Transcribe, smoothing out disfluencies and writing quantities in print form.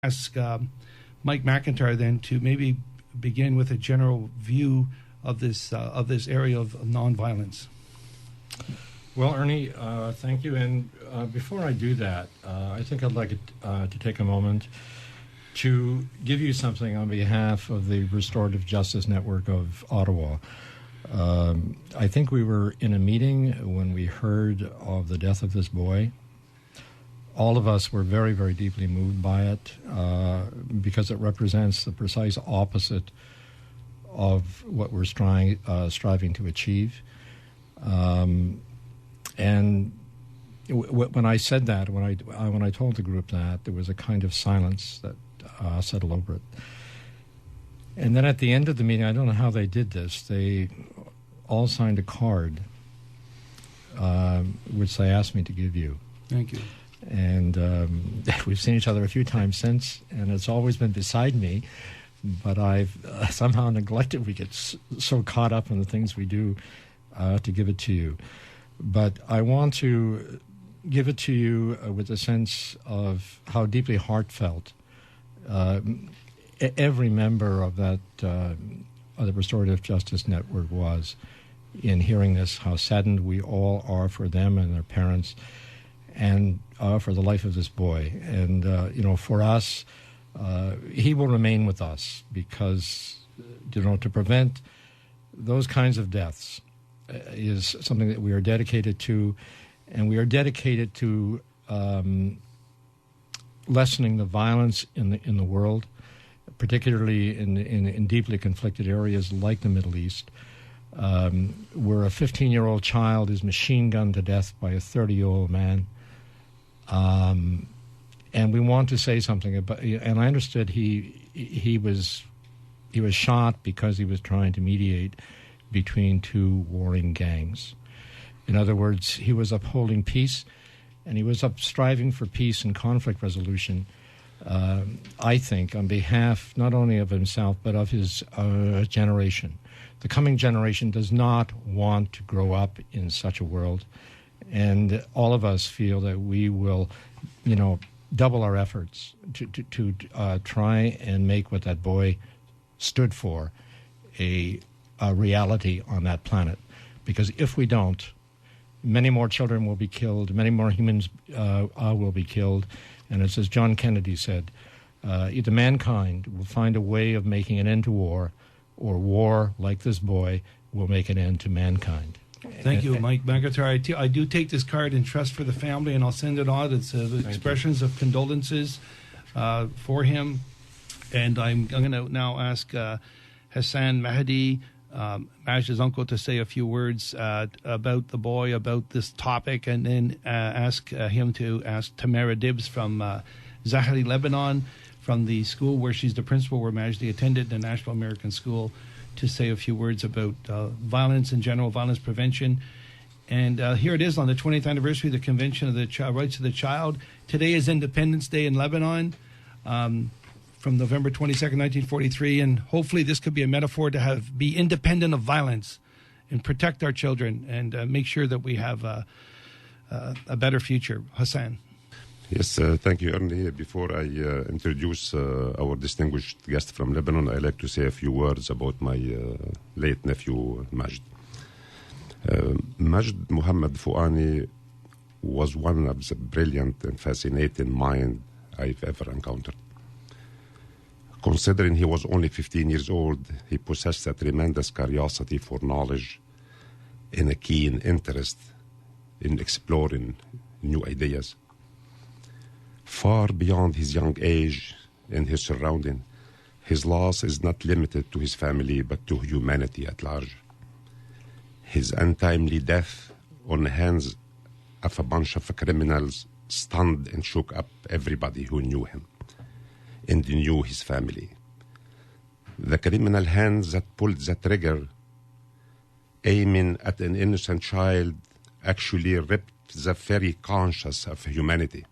ask Mike McIntyre then to maybe begin with a general view of this area of nonviolence. Well, Ernie, thank you. And before I do that, I think I'd like to take a moment to give you something on behalf of the Restorative Justice Network of Ottawa. I think we were in a meeting when we heard of the death of this boy. All of us were very, very deeply moved by it because it represents the precise opposite of what we're striving to achieve. And when I said that, when I told the group that, there was a kind of silence that settled over it. And then at the end of the meeting, I don't know how they did this, they all signed a card, which they asked me to give you. Thank you. And we've seen each other a few times since, and it's always been beside me, but I've somehow neglected. We get so caught up in the things we do to give it to you. But I want to give it to you with a sense of how deeply heartfelt every member of that of the Restorative Justice Network was in hearing this, how saddened we all are for them and their parents, and for the life of this boy. And, for us, he will remain with us because, to prevent those kinds of deaths is something that we are dedicated to, and we are dedicated to lessening the violence in the world, particularly in deeply conflicted areas like the Middle East, where a 15-year-old child is machine-gunned to death by a 30-year-old man. And we want to say something about. And I understood he was shot because he was trying to mediate between two warring gangs. In other words, he was upholding peace, and he was striving for peace and conflict resolution. I think on behalf not only of himself but of his generation. The coming generation does not want to grow up in such a world. And all of us feel that we will, double our efforts to try and make what that boy stood for a reality on that planet. Because if we don't, many more children will be killed, many more humans will be killed. And it's as John Kennedy said, either mankind will find a way of making an end to war, or war, like this boy, will make an end to mankind. Thank you, Mike McIntyre. I do take this card in trust for the family, and I'll send it on. It's expressions of condolences for him. And I'm going to now ask Hassan Mahdi, Majd's uncle, to say a few words about the boy, about this topic, and then ask him to ask Tamara Dibbs from Zahari, Lebanon, from the school where she's the principal, where Majdi attended, the National American School, to say a few words about violence in general, violence prevention. And here it is on the 20th anniversary of the Convention of the Rights of the Child. Today is Independence Day in Lebanon from November 22nd, 1943. And hopefully this could be a metaphor to be independent of violence and protect our children and make sure that we have a better future. Hassan. Yes, thank you, Ernie. Before I introduce our distinguished guest from Lebanon, I'd like to say a few words about my late nephew, Majd. Majd Muhammad Fouani was one of the brilliant and fascinating minds I've ever encountered. Considering he was only 15 years old, he possessed a tremendous curiosity for knowledge and a keen interest in exploring new ideas. Far beyond his young age and his surrounding, his loss is not limited to his family but to humanity at large. His untimely death on the hands of a bunch of criminals stunned and shook up everybody who knew him and knew his family. The criminal hands that pulled the trigger, aiming at an innocent child, actually ripped the very conscience of humanity.